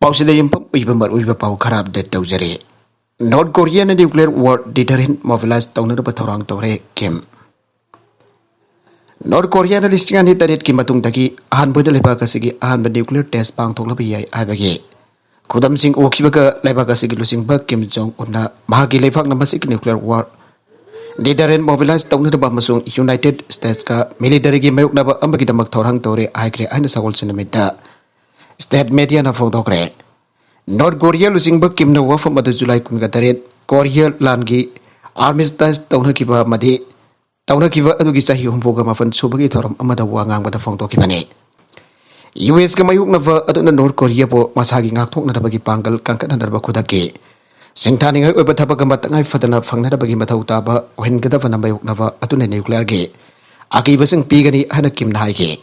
Pausida Yamba Uiba Uiba Pau Karab de Taujere. North Korean nuclear war deterrent mobilized Townaba Torang Tore Kim. North Korean listing and hit Kimatung Taki, Hanbud Lebakasigi, and the nuclear test bang Tolabi Ibagi. Kudam Sing Okibaka Lebakasigi losing Bak Kim Jong Una, Mahagi Lefak Namasik nuclear war. Deterrent mobilized Townaba Masung United States ka military game Naba Ambakidamak Torang Tore, Igre and the Saul Cinemita. State media na photogre. North Korea losing back Kim na wa from July Kungatare, Korea Langi, Armistice Taunakiba Madi, Taunakiva Adugisahi Humboga Mafan Subagi Torum Amada Wangang with the Fontokibane. US Kamayuk Nava Aduna North Korea po Masagi Naktok Natabagi Pangal Kankan and Bakudaki. Singtani over Tabakamatanga Fatana Fangnabagi Matautaba, when Gadavanaba Nava Atuna nuclear gay. Aki wasing Pigani Hanakim Naike.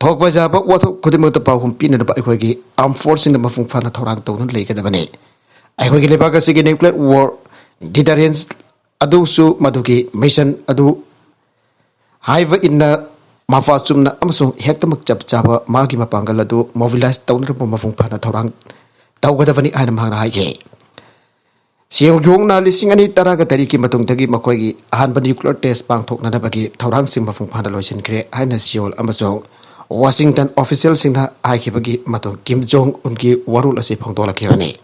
Talk by Jabba, what could the power pin in the Bakwagi, armed force in the Mafung Fana Toronto, Lake at the Bane. I will get a bagasig nuclear war, deterrence, Adusu, Maduki, Mission, Adu, Hive in the Mafasum, Amazon, Hectamak Jabba, Magima Pangaladu, mobilized down the Mafung Fana Torang, Taugatavani Anamana Hike. Siang Jong listening any Taraga Tariki Matung Tagi Makwagi, Hanba nuclear test bank talk Nadabagi, Torang Simba from Pandalotion Cre, Highness Amazon. Washington officials in the Aikibagi Mato Kim Jong Unki Warul as a Pondola Kirani.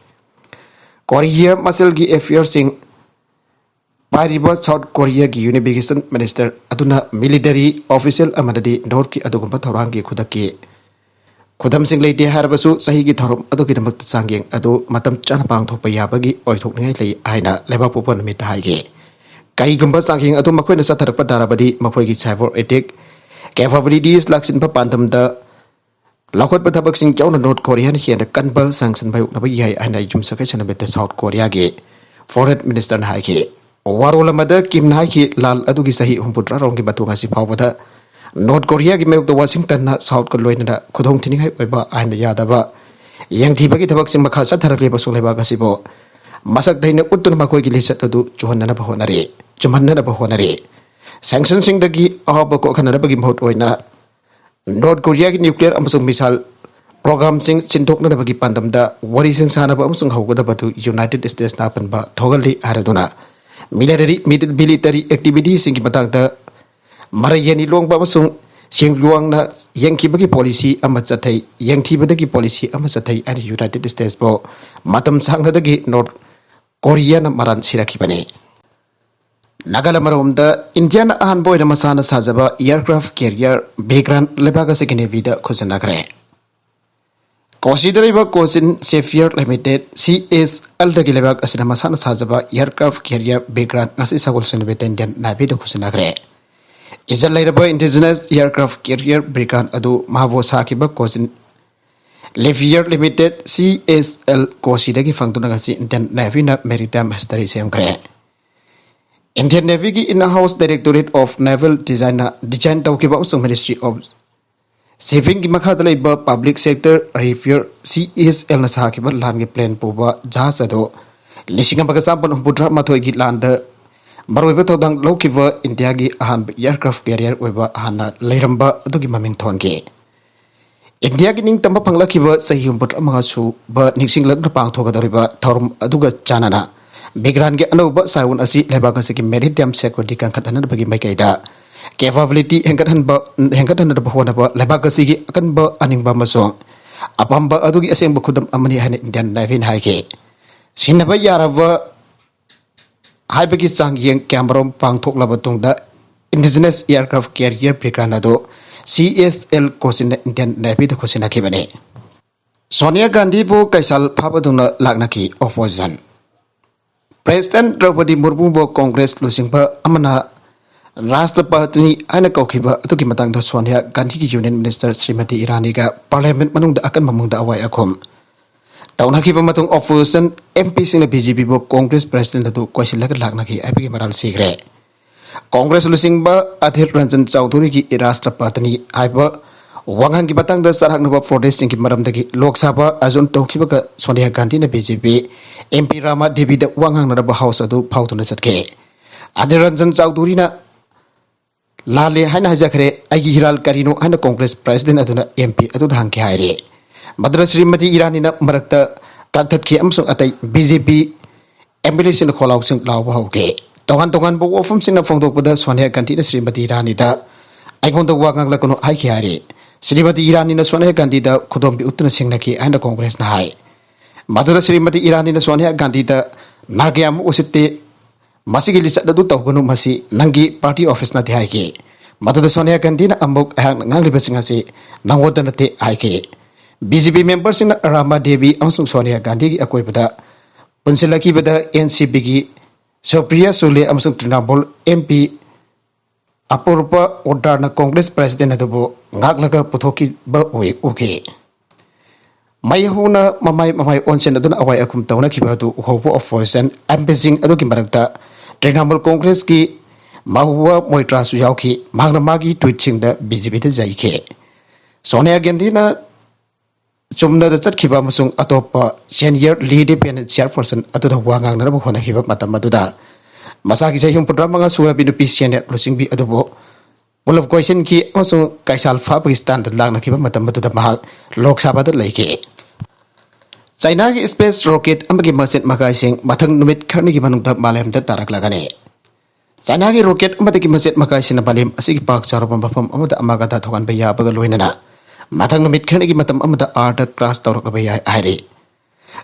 Korea Maselgi affairs sing Pariba South Korea Unibigistan Minister Aduna military official Amadadi Norki Adugumpa Torangi Kudaki. Kudam sing lady Harabasu Sahigi Torum Adukidamak Sanging Adu Matam Chanapang Topayabagi or Toknili Aina Lebapuan Mitahage. Kaigumba Sanging Adu Makwena Satarpadarabadi Makwagi cyber attack. Capabilities Laxin Papantum the Lockwood Patabaxing John North Korean here the Kanba sanction by Nabi and I jum sufficient about the South Korea gay. Foreign Minister Haiki. Warola Mother Kim Naiki Lal Adugisahi Humputra Rongi Batungasi Pavada. North Korea give the Washington South Korea Kudong Tining Weba and Yadaba. Young Tibaki Tabaxing Makasa Tarakliba Suleba Gasibo. Masak Dana Utumakogi Lisa to do Johanna Bahonari. Jumana Bahonari. Sanctions sing the Gi Abako Kanabagi Mot Oina North Korea nuclear Amazon missile program sing Sintok Nabagi Pandam da Warising Sanaba Amsung Hogodabatu United States Napan ba Togali Araduna military activities in Kimatang da Marayani Long Bamasung Sing Luang na Yankee Bagi policy Amazatai Yankee Badagi policy Amazatai and United States Bo Matam Sangadagi North Korean Maran Sirakibane. Nagalamarum the Indian Anboy Masana Sazaba aircraft carrier background Lebaga second vida Kusanagre. Considerable Cosin Savior Limited CS Aldagilebag as Masana Sazaba aircraft carrier background Nasisa Wilson with Indian Navida Kusanagre. Is a later indigenous aircraft carrier background Adu Mahabo Sakiba Cosin Levier Limited CSL Cosidagi Fantunagasi Indian Navina Maritime History Same Gray. Indian Navy in-house Directorate of Naval Design Taukiba Usung Ministry of Saving Gimakadalaba Public Sector Review CSL Nasakiba Langi Plan Puba Jazado Lishing Bagasapan Budra Matoigi Landa Barwebetodang Lokiva Indiagi Ahan aircraft carrier Weba Hana Leramba Dugi Mamingtonge Indiagining Tamapanglakiva Sayum But Amangasu but Nixing Lagapang Togadoriba Torum Aduga Chanana. Background get no but Sawan Asi Lebakasiki Maritime Security can cut another bagi Makaida. Capability Hankatan the Bahonaba, Lebakasiki, Akanba, Animba Mason. Abamba Adugi Assemble Kudam Amani Hand Indian Navin Haike. Sinaba Yarava Hypekisang Yang Cameron Pang Tok Labatunda, indigenous aircraft carrier Picranado, CSL Cosina Indian Navy the Cosina Kibane. Sonia Gandhi Bo Kaisal Papaduna Lagnaki opposition. President Draupadi Murmu Congress losing per Amana Rastapatini Anakokiba Tukimatang the Sonia Gandhi Union Minister Srimati Iraniga Parliament Manung the Akan Mamung the Away Akom. Taunakiva Matung opposition MPs in the BJP Congress President to Kwasilak Lagnaki Epi Maral Sigre. Congress losing ba Athir Ranjan Chowdhury Rastapatini Iba Wangan Gibatang the Saranova for this in Maramdaki Lok Sabha Azun Tokiba Sonia Gandhi in the BJP MP Rama Devi the Wangang Naba House Adu Pautuna Satke. Adiranjan Chowdhury Lale Hana Zakre Agiral Karino and the Congress President Aduna MP Adu Hanki Haire. Madura Srimati Iranina Marakta Kaktat Ki Amsung Atai BJP Emulation Kolau Sing Lau Hauke. Tongan Bo from Sina Fondo with the Sonia Candida Srimati Iranida. I want the Wagang Lakono Aikiari. Srimati Iranina Sonia Candida Kudom Utana Singnaki and the Congress Nahai. Madura Srimati Iranina Sonia Candida Nagyam Usite Masigilisa the Dutogunu Masi Nangi Party Office Nati Haiki. Madura Sonia Candina Amok Nanglibasingasi Nangodanate Aiki. BJP members in Rama Devi Amsung Sonia Gandhi Akoibada Punsilaki Bada NCBG Sopriya Sule Amsung Trinables MP Apurpa Odarna Congress President Adobo Ngaglaga Putoki Ba Uke Mayahuna Mamai Onsen Aduna Away Akum Tauna Kibatu Hopo of Voice and Ambasing Adokimarata Trinables Congress Ki Mahua Moitra Suyauki Magnamagi twitching the BJP Zaike Sonia Gandina Chumna the Chatkiba Musung Atopa, senior lead independent chairperson Atu the Wangang Nabahona Hiba Matamaduda. Masaki Sayum Pudramanga Sura Binupi Senate Lusing Bi Adobo. Full of question key also Kaisal Fabristan the Lana Kiba Matamatu Mahal, Lok Sabata Lake. China space rocket Amagi Masit Makaising, Matang Numit Carnegie Manuta Malem the Taraklagane. China rocket Mataki Masit Makaisin Balim, Asiki Park Sarabamba from Amada Amagata Togan Baya Bagaluina. Matang Numit Carnegie Matam Amada Art Class Torokabaya Hari.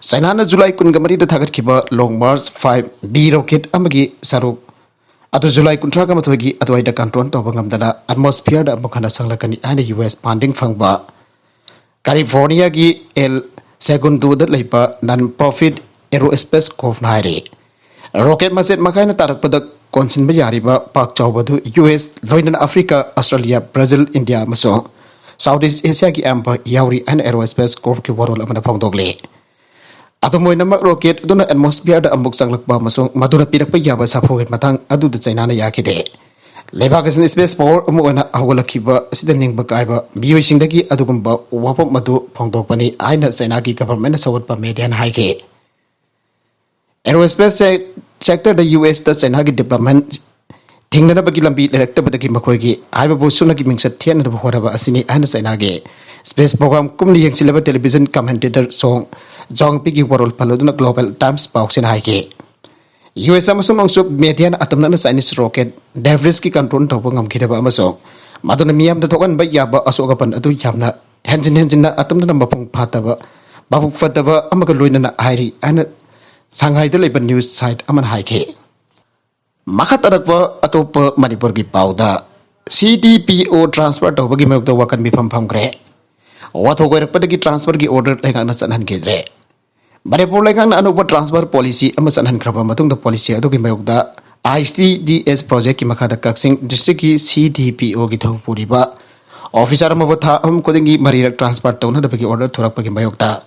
Sainana July Kungamari the Tagat Kiba Long Mars 5B rocket Amagi Saru. Atu July Kuntrakamatogi Atway the Canton Tobangamdana atmosphere the Mokana Sanglakani and the US Panding Fangba. California Gi El Segundo the Lipa non-profit aerospace Cove Nairi. Rocket Maset Makana Tarakpada Consin Bayariba Park Chaoba US, Loinan Africa, Australia, Brazil, India, Maso. Southeast Asia ki Yamba Yauri and Aerospace Corp ki Warol Amana Pongdogle. Atomoy na rocket do na atmosphere da ambuk sanglakba masong madura pirakpa yaba sa phogit matang adu da China na yakide. Lebagas space power umo na awalakiba sidaning bagaiba miyoy singdagi adugumba wapop madu pongdokpani aina China ki government sawat pa median haike. Aerospace sector the US da China ki development Tingna bagi lambi electa badagi makoigi aiba bosuna ki mingsat thian na horaba asini ana China ge space program kumni yang silaba television commentator song jong pigi world paloduna global times box in haike US amasung angsup median atamna na Chinese rocket debris ki control to ngam khidaba amasung maduna miyam da thokan ba yaba asogapan adu yamna henjin na atamna na mapung phataba babu fataba amaga loina na hairi ana Shanghai da leba news site aman haike Makatarakwa Atopa Manipur ki Pauda CDPO transfer to Bagi Milk the Wakan Bifam Pamgre. What over Padaki transfer ki order like an Sanan Gidre. Barepur like an Anupa transfer policy Amasan and Krabamatung the policy Adoki Milk the ICDS project Kimakada Kaksing district CDPO Gito Puriba. Officer Mavata Kodingi Maria transfer to the Bagi order Turapaki Mayokta.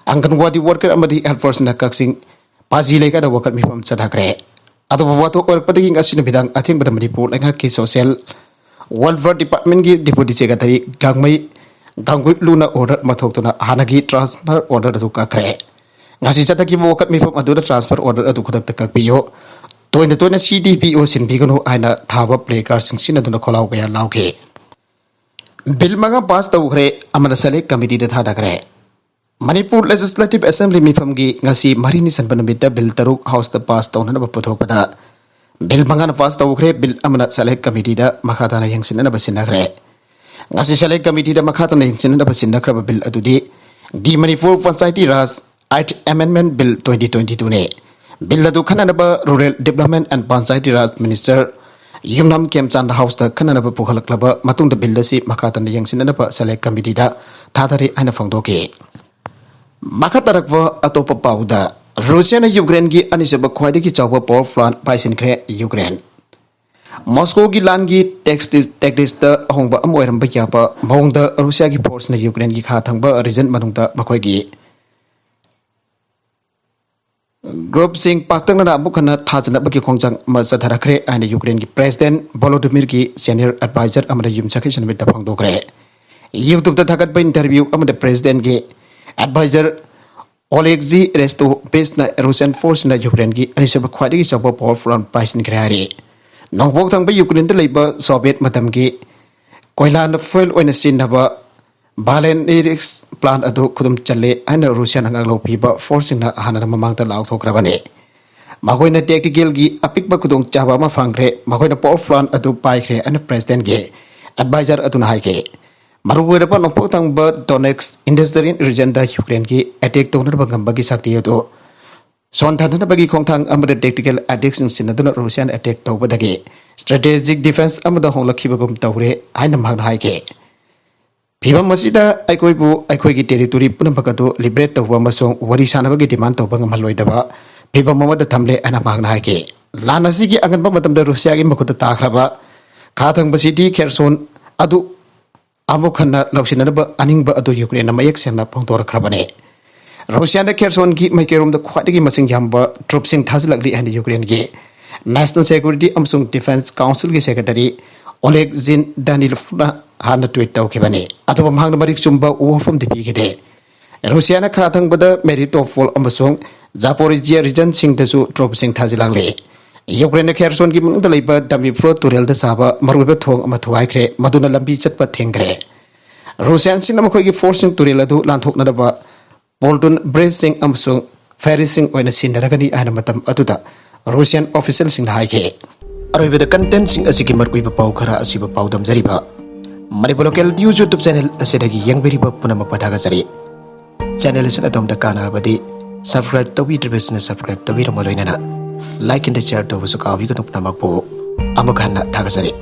Anganwadi worker Amadi helpers in the Kaksing Pazi like the Wakan Bifam Sadakre. Atau wato or patiging asin bidang ating pada Manipur lenga ki social welfare department ki deputy secretary gangmai gangwit luna order mathok tuna hanagi transfer order atu kakre ngasi chata ki wokat mi pom adu transfer order atu khudak tak piyo toina CDPO sinbigano aina thaba playcar singsin adu kholau kaya lauke bill manga pass tawgre amana select committee da thada kare Manipur Legislative Assembly Mifamgi Ngasi Marini Sanpanamita Bill Taruk House the Pass Town and Potokada. Bill Mangana Pass Tawkre Bill Amana Select Committee da Makatana Yangsin and Basinakre. Ngasi Select Committee da Makatana Yangsin and Basinakra Bill Adudi. Di Manipur Society Ras Act Amendment Bill 2022 ne. Bill Adu Kananaba Rural Development and Society Ras Minister Yumnam Kemchan House the Kananaba Pukal Club Matung the Bill si Makatana Yangsin and Select Committee da Tatari and Fangdoke. Makatarakwa Atopa Pauda, Russia and Ukraine gi Anisaba Khwaidagi chaoba Powerplant Paisinkhre Ukraine. Moscow gi Langi text the Hongba Amoeramba Yapa, Mongda Russia gi ports na Ukraine gi Khatangba Reason Manungda Makoigi. Group Singh Paktang na Bukana Thazana Baki Kongjang Masatarakre and Ukraine gi President Volodymyr gi Senior Advisor Amada Yumchakishan with the Pangdokre. YouTube the Thakat by interview Amada President gi Advisor Oleksiy Resto based na Russian force na Ukraine gi Anisaba Khwaidagi chaoba Powerplant Paisinkhre. Nongbok thang ba Ukraine da leiba Soviet matam gi koila na fuel oina sinaba Balenirics plant adu kudum challe ana Russian anglo piba forcing na hana mamang ta law thokrabane magoina tactical gi apikba kudung chaba ma fangre magoina Powerplant adu paikhre ana president ge advisor adu na haike maruwera pa nopok tang ba Donetsk industrial region da Ukraine gi attack tonar ba gamba gi sakti adu son thadana bagi khongthang amada tactical addiction sinaduna Russian attack tawbadagi strategic defense amada honglakhiba gum tawre aina magna haike Pibam masida aikoibu aikoigi territory punambakatu liberate tawba masong wari sanabagi demand tawba ngamaloidaba pibam mamada thamle ana magna haike lanasi gi angan matamda Russia gi makuta takraba khathang basidi Kherson adu amukhanna lausinaba aningba adu Ukraine mayak sena pongtor khrabane Russia na Kherson gi maikerom da khwadigi masing Yamba troops sing thajillakli and Ukraine gi National Security amsung Defense Council gi secretary Oleg Zin Danilov hana tweet tau kebane atau pemahang marik sumba uwafam di pikite Rusia na khathang bada Meritopol amasung Zaporizhia region sing dasu trop sing thajillakli Ukraine Kherson gi mung dalaiba dami pro turel da saba maruba thong ama thuaikre maduna lambi chatpa thengre Russian sin amakhoi gi forcing turel adu lanthok na ba Bolton Bridge sing amasung ferry sing oina sinaragani ana matam atuda Russian official sing haike aroibada content sing asigi markuiba pau khara asiba pau damjariba Manipur local news YouTube channel asidagi yangberiba punamak pathagajari channel asina tomda kanarabadi subscribe tawidribesna subscribe tawiramo loinana like and share tawusu kawi kanuk namakpo amakhanna thagajari